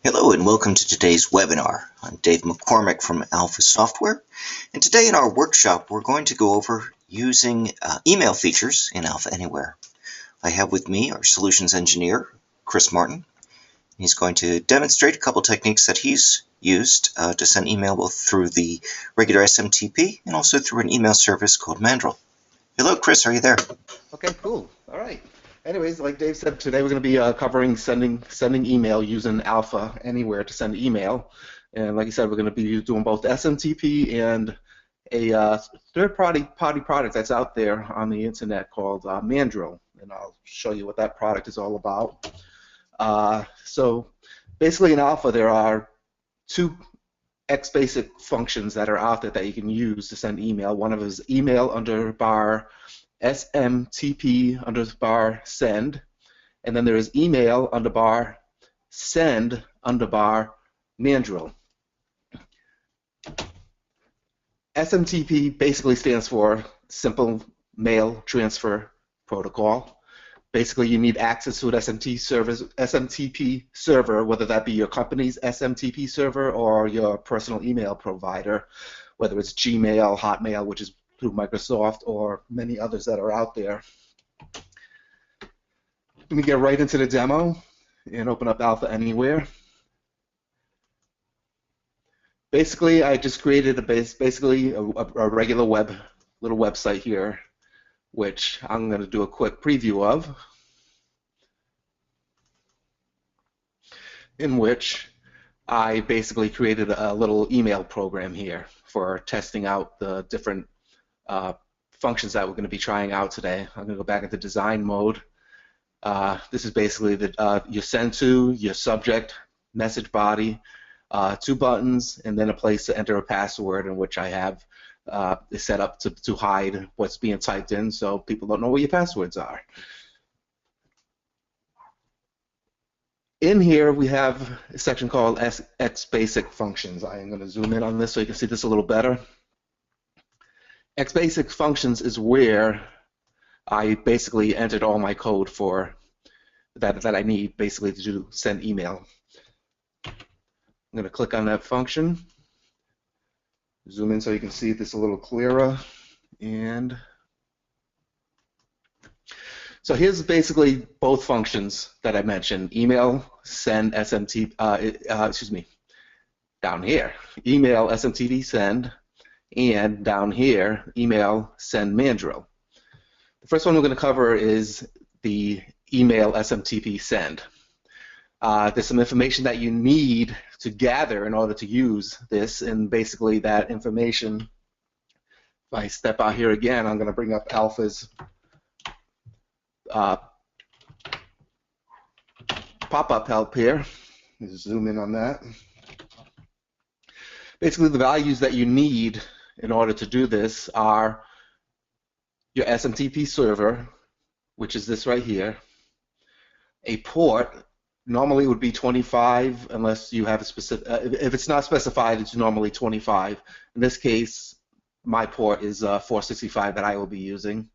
Hello and welcome to today's webinar. I'm Dave McCormick from Alpha Software, and today in our workshop we're going to go over using email features in Alpha Anywhere. I have with me our solutions engineer, Chris Martin. He's going to demonstrate a couple techniques that he's used to send email both through the regular SMTP and also through an email service called Mandrill. Hello Chris, are you there? Okay, cool. All right. Anyways, like Dave said, today we're going to be covering sending email using Alpha Anywhere to send email. And like I said, we're going to be doing both SMTP and a third-party product that's out there on the internet called Mandrill. And I'll show you what that product is all about. So basically in Alpha, there are two XBasic functions that are out there that you can use to send email. One of them is email underbar SMTP underbar send, and then there is email underbar send underbar Mandrill. SMTP basically stands for Simple Mail Transfer Protocol. Basically, you need access to an SMTP server, whether that be your company's SMTP server or your personal email provider, whether it's Gmail, Hotmail, which is through Microsoft, or many others that are out there. Let me get right into the demo and open up Alpha Anywhere. Basically, I just created a regular little website here, which I'm going to do a quick preview of, in which I basically created a little email program here for testing out the different functions that we're going to be trying out today. I'm going to go back into design mode. This is basically your send to, your subject, message body, two buttons, and then a place to enter a password, in which I have is set up to hide what's being typed in so people don't know what your passwords are. In here we have a section called XBasic functions. I am going to zoom in on this so you can see this a little better. XBasic functions is where I basically entered all my code for that I need basically to send email. I'm going to click on that function, zoom in so you can see this a little clearer, and so here's basically both functions that I mentioned: email send SMTP, down here, email SMTP send, and down here, email send Mandrill. The first one we're going to cover is the email SMTP send. There's some information that you need to gather in order to use this, and basically that information, if I step out here again, I'm going to bring up Alpha's pop-up help here. Zoom in on that. Basically, the values that you need in order to do this are your SMTP server, which is this right here, a port. Normally it would be 25 unless you have a specific, if it's not specified, it's normally 25. In this case, my port is 465 that I will be using.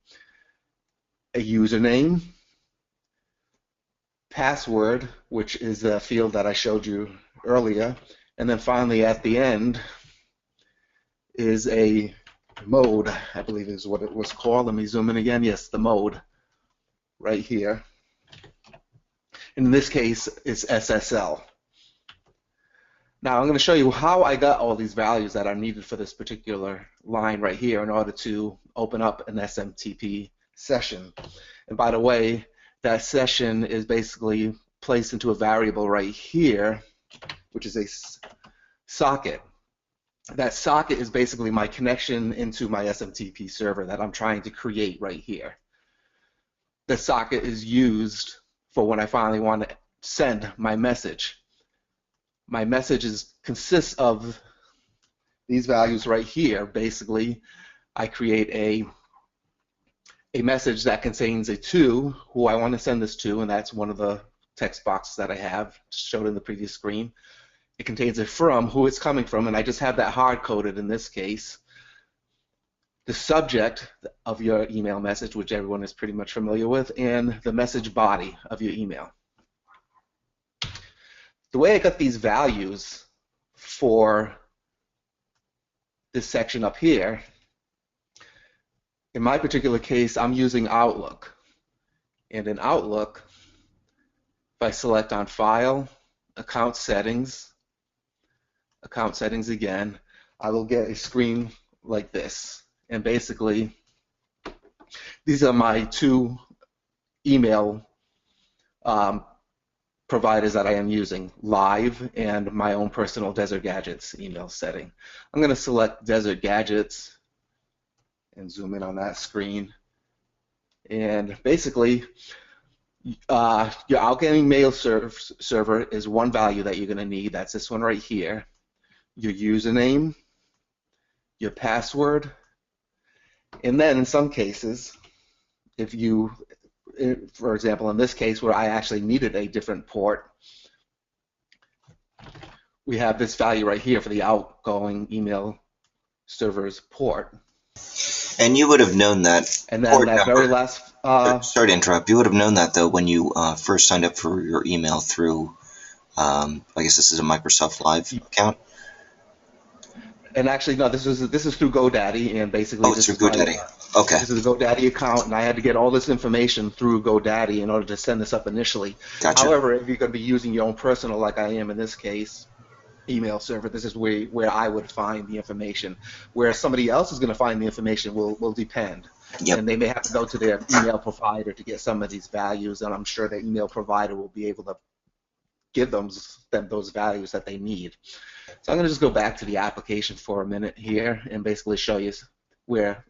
A username, password, which is a field that I showed you earlier, and then finally at the end is a mode, I believe is what it was called. Let me zoom in again. Yes, the mode right here. In this case, it's SSL. Now I'm going to show you how I got all these values that are needed for this particular line right here in order to open up an SMTP session. And by the way, that session is basically placed into a variable right here, which is a socket. That socket is basically my connection into my SMTP server that I'm trying to create right here. The socket is used for when I finally want to send my message. My message consists of these values right here. Basically, I create a message that contains a to, who I want to send this to, and that's one of the text boxes that I have showed in the previous screen. It contains a from, who it's coming from, and I just have that hard-coded in this case. The subject of your email message, which everyone is pretty much familiar with, and the message body of your email. the way I got these values for this section up here, in my particular case, I'm using Outlook. And in Outlook, if I select on File, Account Settings again, I will get a screen like this. And basically, these are my two email providers that I am using, Live and my own personal Desert Gadgets email setting. I'm going to select Desert Gadgets and zoom in on that screen. And basically, your outgoing mail server is one value that you're going to need. That's this one right here. Your username, your password, and then in some cases, if you, for example, in this case where I actually needed a different port, we have this value right here for the outgoing email server's port. And you would have known that And then port that number. very last. Sorry to interrupt. You would have known that though when you first signed up for your email through. I guess this is a Microsoft Live account. And actually, no. This is through GoDaddy, and basically. Oh, it's through GoDaddy. Okay. This is a GoDaddy account, and I had to get all this information through GoDaddy in order to send this up initially. Gotcha. However, if you're going to be using your own personal, like I am in this case, email server, this is where I would find the information. Where somebody else is going to find the information will depend. Yep. And they may have to go to their email provider to get some of these values, and I'm sure their email provider will be able to give them those values that they need. So I'm going to just go back to the application for a minute here and basically show you where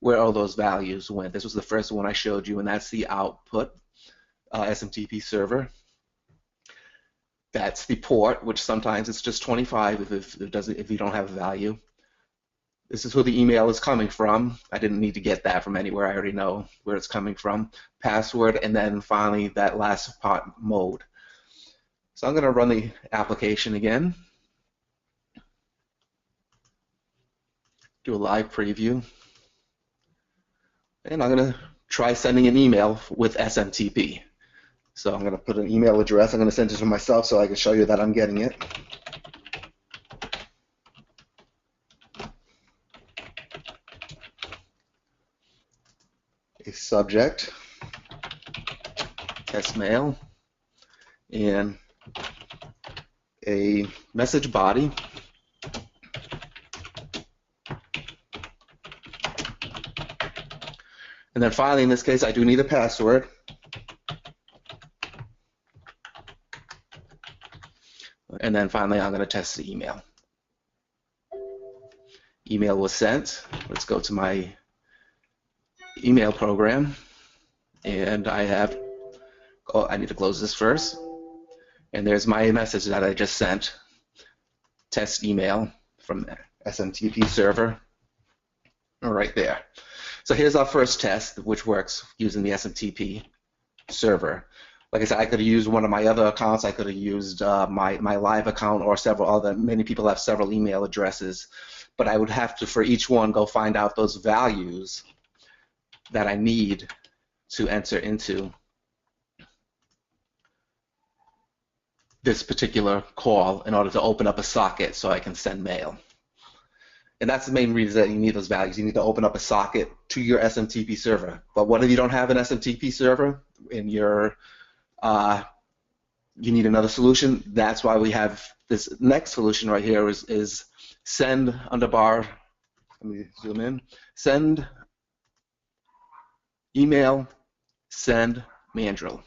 all those values went. This was the first one I showed you, and that's the output SMTP server. That's the port, which sometimes it's just 25 if you don't have a value. This is who the email is coming from. I didn't need to get that from anywhere. I already know where it's coming from. Password, and then finally that last part, mode. So I'm going to run the application again. Do a live preview. And I'm going to try sending an email with SMTP. So I'm going to put an email address. I'm going to send it to myself so I can show you that I'm getting it. A subject, test mail, and a message body. And then finally, in this case, I do need a password. And then finally, I'm going to test the email. Email was sent. Let's go to my email program. And I need to close this first. And there's my message that I just sent. Test email from SMTP server. Right there. So here's our first test, which works using the SMTP server. Like I said, I could have used one of my other accounts. I could have used my Live account or several other. Many people have several email addresses, but I would have to, for each one, go find out those values that I need to enter into this particular call in order to open up a socket so I can send mail. And that's the main reason that you need those values. You need to open up a socket to your SMTP server. But what if you don't have an SMTP server and you need another solution? That's why we have this next solution right here is send underbar, let me zoom in, send email, send Mandrill.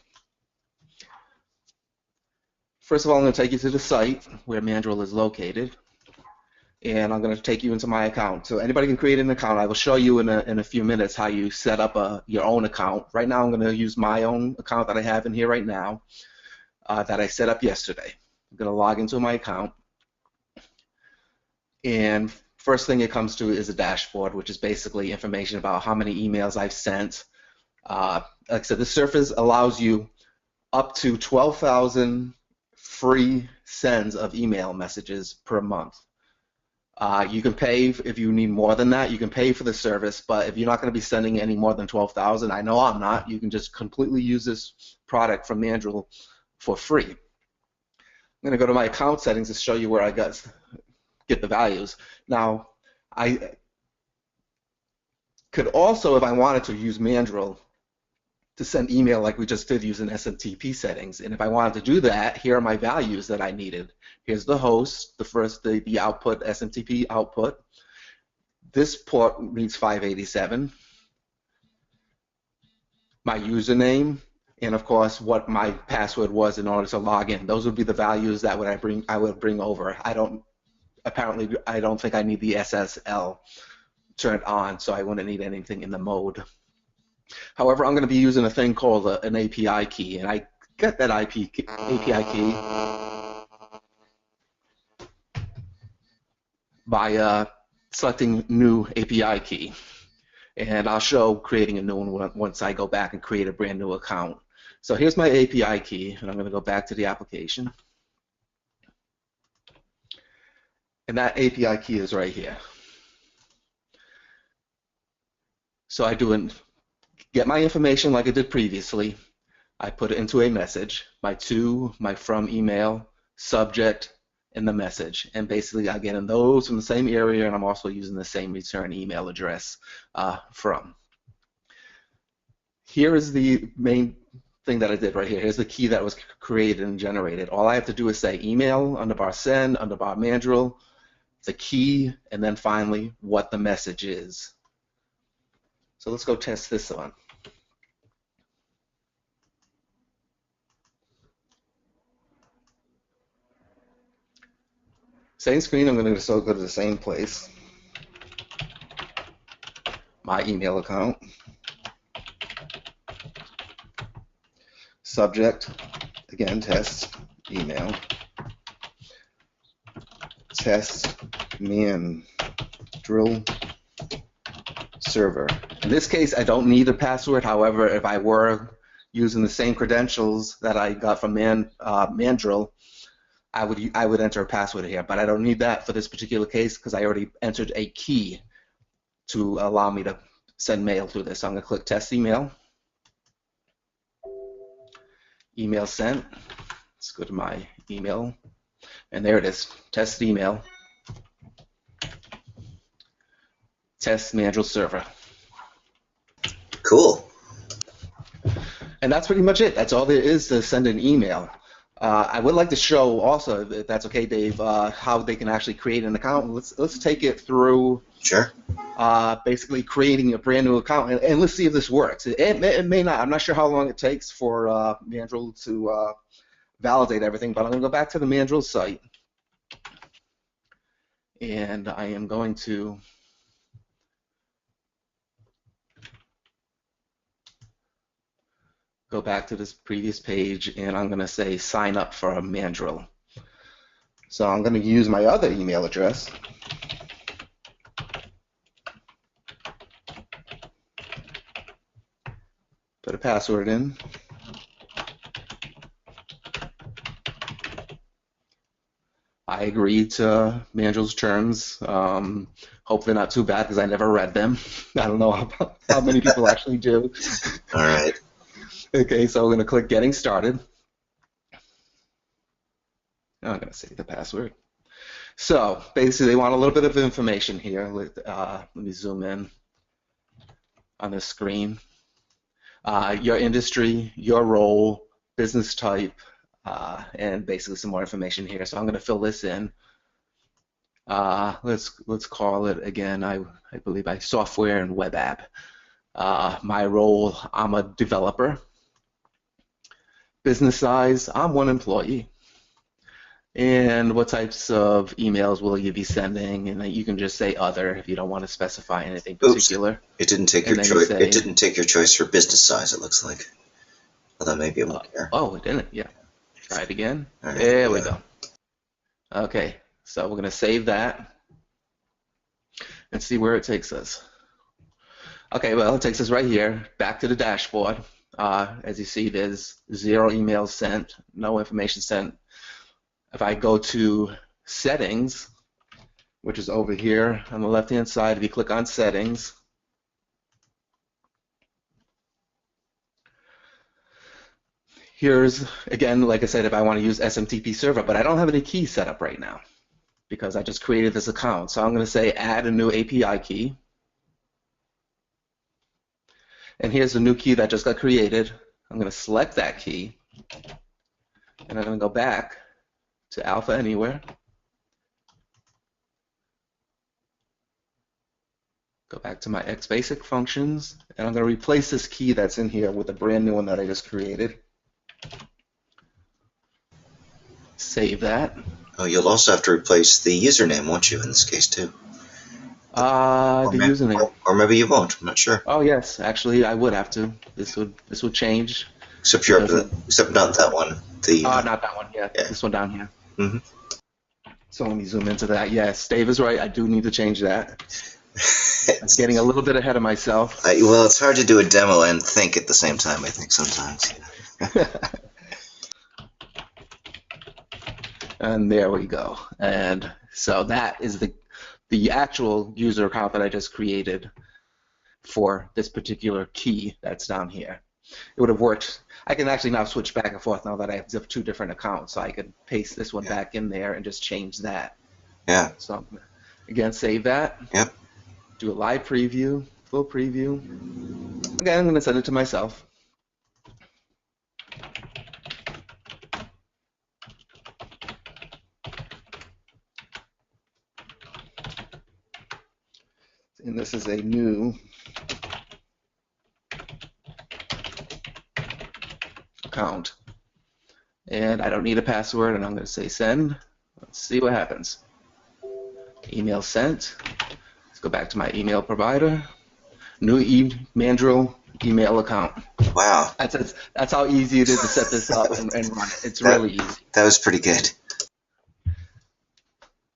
First of all, I'm going to take you to the site where Mandrill is located. And I'm going to take you into my account. So anybody can create an account. I will show you in a few minutes how you set up your own account. Right now I'm going to use my own account that I have in here right now that I set up yesterday. I'm going to log into my account. And first thing it comes to is a dashboard, which is basically information about how many emails I've sent. Like I said, the Surface allows you up to 12,000 free sends of email messages per month. You can pay if you need more than that. You can pay for the service, but if you're not going to be sending any more than 12,000, I know I'm not. You can just completely use this product from Mandrill for free. going to go to my account settings to show you where I get the values. Now, I could also, if I wanted to, use Mandrill to send email like we just did using SMTP settings. And if I wanted to do that, here are my values that I needed. Here's the host, the output, SMTP output. This port reads 587. My username, and of course what my password was in order to log in. Those would be the values that I would bring over. I don't think I need the SSL turned on, so I wouldn't need anything in the mode. However, I'm going to be using a thing called an API key, and I get that API key by selecting new API key. And I'll show creating a new one once I go back and create a brand new account. So here's my API key, and I'm going to go back to the application. And that API key is right here. So I get my information like I did previously. I put it into a message, my to, my from email, subject, and the message. And basically I get in those from the same area, and I'm also using the same return email address from. Here is the main thing that I did right here. Here's the key that was created and generated. All I have to do is say email, underbar send, underbar Mandrill, the key, and then finally what the message is. So let's go test this one. Same screen, I'm going to still go to the same place. My email account. Subject, again, test, email. Test, Mandrill server. In this case, I don't need a password. However, if I were using the same credentials that I got from Mandrill, I would enter a password here. But I don't need that for this particular case because I already entered a key to allow me to send mail through this. So I'm going to click test email. Email sent. Let's go to my email. And there it is. Test email. Test Mandrill server. Cool. And that's pretty much it. That's all there is to send an email. I would like to show also, if that's okay, Dave, how they can actually create an account. Let's take it through. Sure. Basically creating a brand new account, and let's see if this works. It may not. I'm not sure how long it takes for Mandrill to validate everything, but I'm going to go back to the Mandrill site, and I am going to go back to this previous page, and I'm going to say sign up for a Mandrill. So I'm going to use my other email address. Put a password in. I agreed to Mandrill's terms. Hopefully not too bad because I never read them. I don't know how many people actually do. All right. Okay, so we're going to click Getting Started. I'm going to say the password. So basically they want a little bit of information here. Let me zoom in on the screen. Your industry, your role, business type, and basically some more information here. So I'm going to fill this in. Let's call it again. I believe software and web app. My role, I'm a developer. Business size, I'm 1 employee. And what types of emails will you be sending? And then you can just say other if you don't want to specify anything particular. Oops. It didn't take your choice. It didn't take your choice for business size. It looks like. Although maybe it won't care. Oh, it didn't. Yeah. Try it again. Right, there we go. Okay, so we're going to save that and see where it takes us. Okay, well, it takes us right here back to the dashboard. As you see, there's 0 emails sent, no information sent. If I go to Settings, which is over here on the left-hand side, if you click on Settings, here's, again, like I said, if I want to use SMTP server, but I don't have any keys set up right now because I just created this account. So I'm going to say add a new API key. And here's the new key that just got created. I'm going to select that key, and I'm going to go back to Alpha Anywhere. Go back to my XBasic functions, and I'm going to replace this key that's in here with a brand new one that I just created. Save that. Oh, you'll also have to replace the username, won't you, in this case, too? The username. Or maybe you won't. I'm not sure. Oh yes, actually I would have to. This would change. Except not that one. Not that one. Yeah, this one down here. Mm-hmm. So let me zoom into that. Yes, Dave is right. I do need to change that. I'm getting a little bit ahead of myself. Well, it's hard to do a demo and think at the same time, I think, sometimes. And there we go. And so that is the actual user account that I just created for this particular key that's down here. It would have worked. I can actually now switch back and forth now that I have two different accounts, so I could paste this one back in there and just change that. Yeah. So I'm gonna, again, save that. Yep. Do a live preview, full preview. Again, I'm going to send it to myself. And this is a new account. And I don't need a password, and I'm going to say send. Let's see what happens. Email sent. Let's go back to my email provider. New Mandrill email account. Wow. That's how easy it is to set this up and run it. It's really easy. That was pretty good.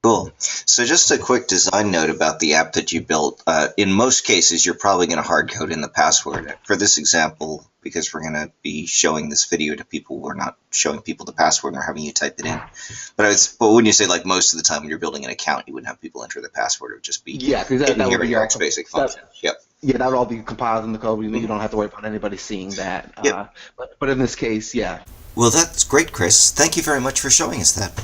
Cool. So just a quick design note about the app that you built. In most cases, you're probably going to hard code in the password. For this example, because we're going to be showing this video to people, we're not showing people the password or having you type it in. But when you say like most of the time when you're building an account, you wouldn't have people enter the password. It would just be because that would be your basic function. Yep. Yeah, that would all be compiled in the code. You don't have to worry about anybody seeing that. Yep. But in this case, yeah. Well, that's great, Chris. Thank you very much for showing us that.